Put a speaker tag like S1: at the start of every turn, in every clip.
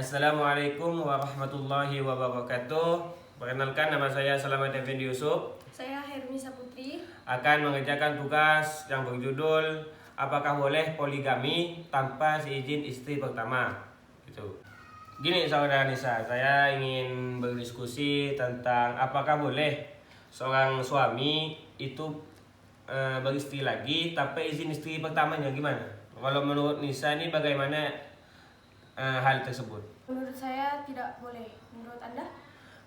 S1: Assalamualaikum warahmatullahi wabarakatuh. Perkenalkan, nama saya Selamat Effendi Yusuf.
S2: Saya Hermisa Putri.
S1: Akan mengerjakan tugas yang berjudul apakah boleh poligami tanpa seizin istri pertama. Gitu. Gini saudara Nisa, saya ingin berdiskusi tentang apakah boleh seorang suami itu beristri lagi tanpa izin istri pertamanya, gimana? Kalau menurut Nisa ini bagaimana hal tersebut?
S2: Menurut saya tidak boleh. Menurut Anda?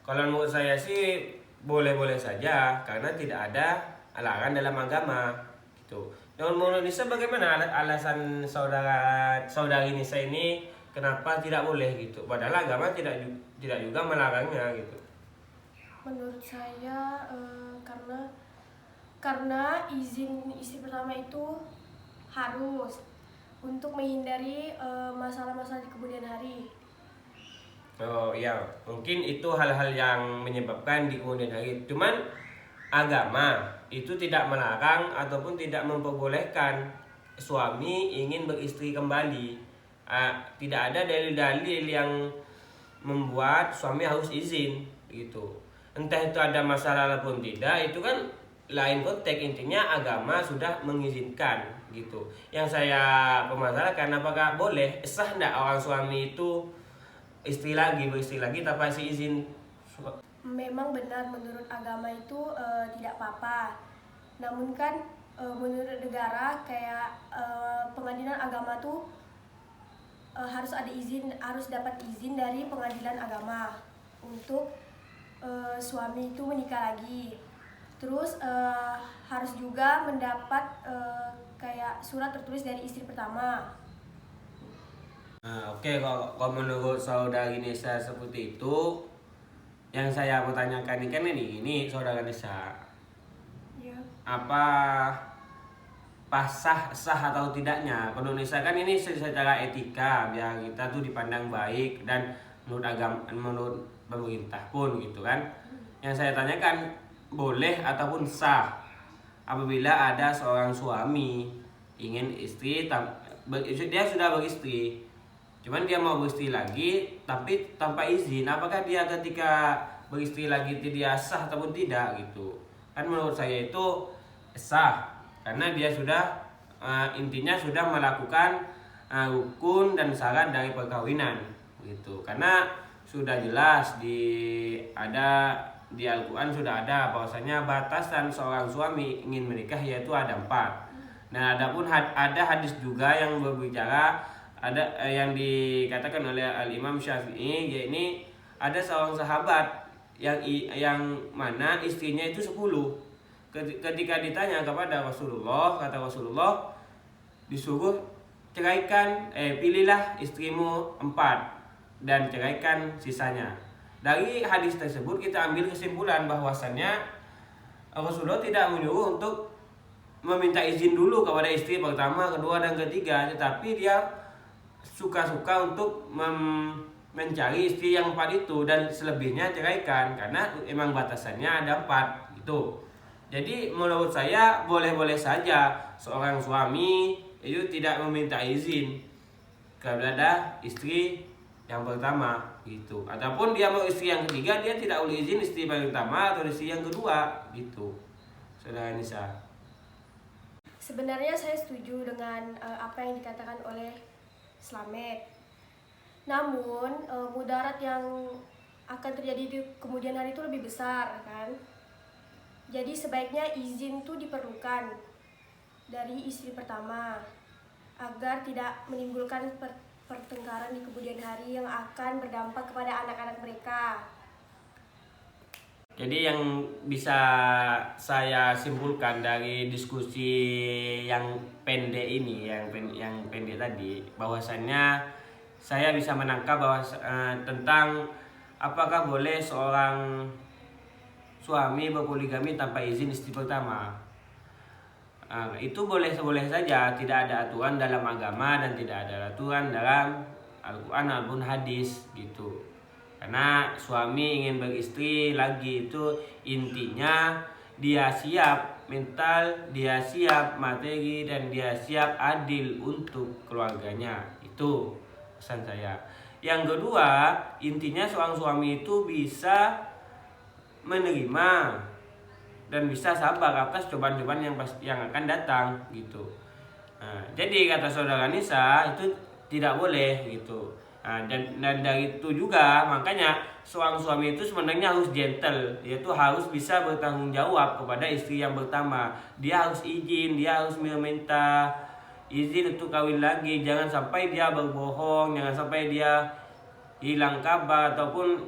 S1: Kalau menurut saya sih boleh-boleh saja karena tidak ada larangan dalam agama gitu. Dan menurut Nisa bagaimana alasan saudari Nisa ini kenapa tidak boleh gitu? Padahal agama tidak juga melarangnya gitu.
S2: Menurut saya karena izin istri pertama itu harus untuk menghindari masalah-masalah di kemudian hari.
S1: Oh iya, mungkin itu hal-hal yang menyebabkan di kemudian hari. Cuman agama itu tidak melarang ataupun tidak memperbolehkan suami ingin beristri kembali. Tidak ada dalil-dalil yang membuat suami harus izin gitu. Entah itu ada masalah ataupun tidak, itu kan lain konteks. Intinya agama sudah mengizinkan gitu. Yang saya permasalahkan, apakah boleh sah enggak orang suami itu beristri lagi tanpa si izin?
S2: Memang benar menurut agama itu tidak apa-apa. Namun kan menurut negara kayak pengadilan agama tuh harus dapat izin dari pengadilan agama untuk suami itu menikah lagi. Terus harus juga mendapat kayak surat tertulis dari istri pertama.
S1: Oke, kalau menurut saudari Nisa seperti itu, yang saya mau tanyakan ini saudara Nisa,
S2: Ya.
S1: apa sah atau tidaknya menurut Nisa kan ini secara etika biar kita tuh dipandang baik dan menurut agama, menurut pemerintah pun gitu kan. Yang saya tanyakan, boleh ataupun sah apabila ada seorang suami ingin dia sudah beristri, cuman dia mau beristri lagi tapi tanpa izin, apakah dia ketika beristri lagi dia sah ataupun tidak gitu? Kan menurut saya itu sah karena dia sudah intinya sudah melakukan rukun dan syarat dari perkawinan gitu. Karena sudah jelas di Al-Quran sudah ada bahwasanya batasan seorang suami ingin menikah yaitu ada 4. Nah, ada hadis juga yang berbicara, ada yang dikatakan oleh Al-Imam Syafi'i, yaitu ada seorang sahabat yang mana istrinya itu 10. Ketika ditanya kepada Rasulullah, kata Rasulullah disuruh pilihlah istrimu 4 dan ceraikan sisanya. Dari hadis tersebut kita ambil kesimpulan bahwasannya Rasulullah tidak menyuruh untuk meminta izin dulu kepada istri pertama, kedua, dan ketiga, tetapi dia suka-suka untuk mencari istri yang 4 itu dan selebihnya ceraikan karena emang batasannya ada 4 gitu. Jadi menurut saya boleh-boleh saja seorang suami itu tidak meminta izin kepada istri yang pertama gitu, ataupun dia mau istri yang ketiga dia tidak boleh izin istri yang pertama atau istri yang kedua gitu. Saudara Nisa,
S2: Sebenarnya saya setuju dengan apa yang dikatakan oleh Slamet. Namun mudarat yang akan terjadi di kemudian hari itu lebih besar kan. Jadi sebaiknya izin itu diperlukan dari istri pertama agar tidak menimbulkan pertengkaran di kemudian hari yang akan berdampak kepada anak-anak mereka.
S1: jadi yang bisa saya simpulkan dari diskusi yang pendek ini, yang pendek tadi, bahwasannya saya bisa menangkap bahwa tentang apakah boleh seorang suami berpoligami tanpa izin istri pertama. Itu boleh saja, tidak ada aturan dalam agama dan tidak ada aturan dalam Al-Quran maupun hadis gitu. Karena suami ingin beristri lagi itu intinya dia siap mental, dia siap materi, dan dia siap adil untuk keluarganya. Itu pesan saya. Yang kedua, intinya seorang suami itu bisa menerima dan bisa sabar atas cobaan-cobaan yang akan datang gitu. Nah, jadi kata saudara Nisa itu tidak boleh gitu. Nah, dan dari itu juga makanya seorang suami itu sebenarnya harus gentle, yaitu harus bisa bertanggung jawab kepada istri yang pertama. Dia harus izin, dia harus meminta izin untuk kawin lagi. Jangan sampai dia berbohong, jangan sampai dia hilang kabar ataupun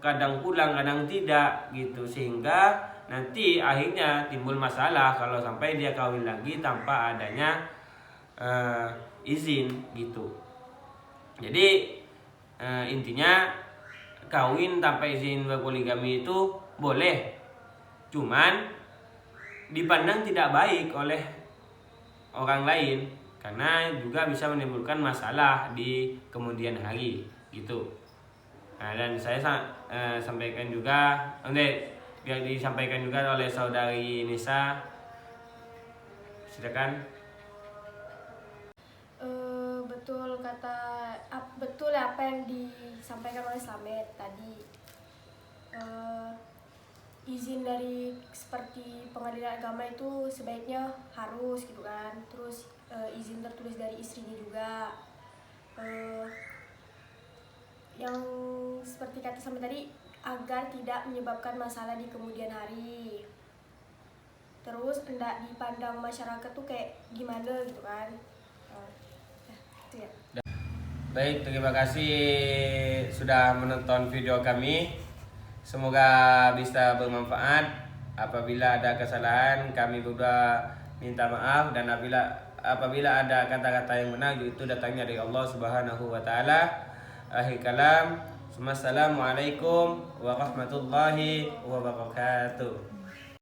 S1: kadang pulang kadang tidak gitu, sehingga nanti akhirnya timbul masalah kalau sampai dia kawin lagi tanpa adanya izin gitu. Jadi intinya kawin tanpa izin berpoligami itu boleh, cuman dipandang tidak baik oleh orang lain karena juga bisa menimbulkan masalah di kemudian hari gitu. Nah, dan saya sampaikan juga, biar disampaikan juga oleh saudari Nisa, silakan.
S2: Betul apa yang disampaikan oleh Slamet tadi. Izin dari seperti pengadilan agama itu sebaiknya harus gitu kan. Terus izin tertulis dari istrinya juga. Yang seperti kata Slamet tadi, agar tidak menyebabkan masalah di kemudian hari. Terus hendak dipandang masyarakat tuh kayak gimana gitu kan. Itu ya.
S1: Baik, terima kasih sudah menonton video kami. Semoga bisa bermanfaat. Apabila ada kesalahan, kami berdua minta maaf, dan apabila ada kata-kata yang benar, itu datangnya dari Allah Subhanahu wa taala. Akhir kalam, assalamualaikum warahmatullahi wabarakatuh.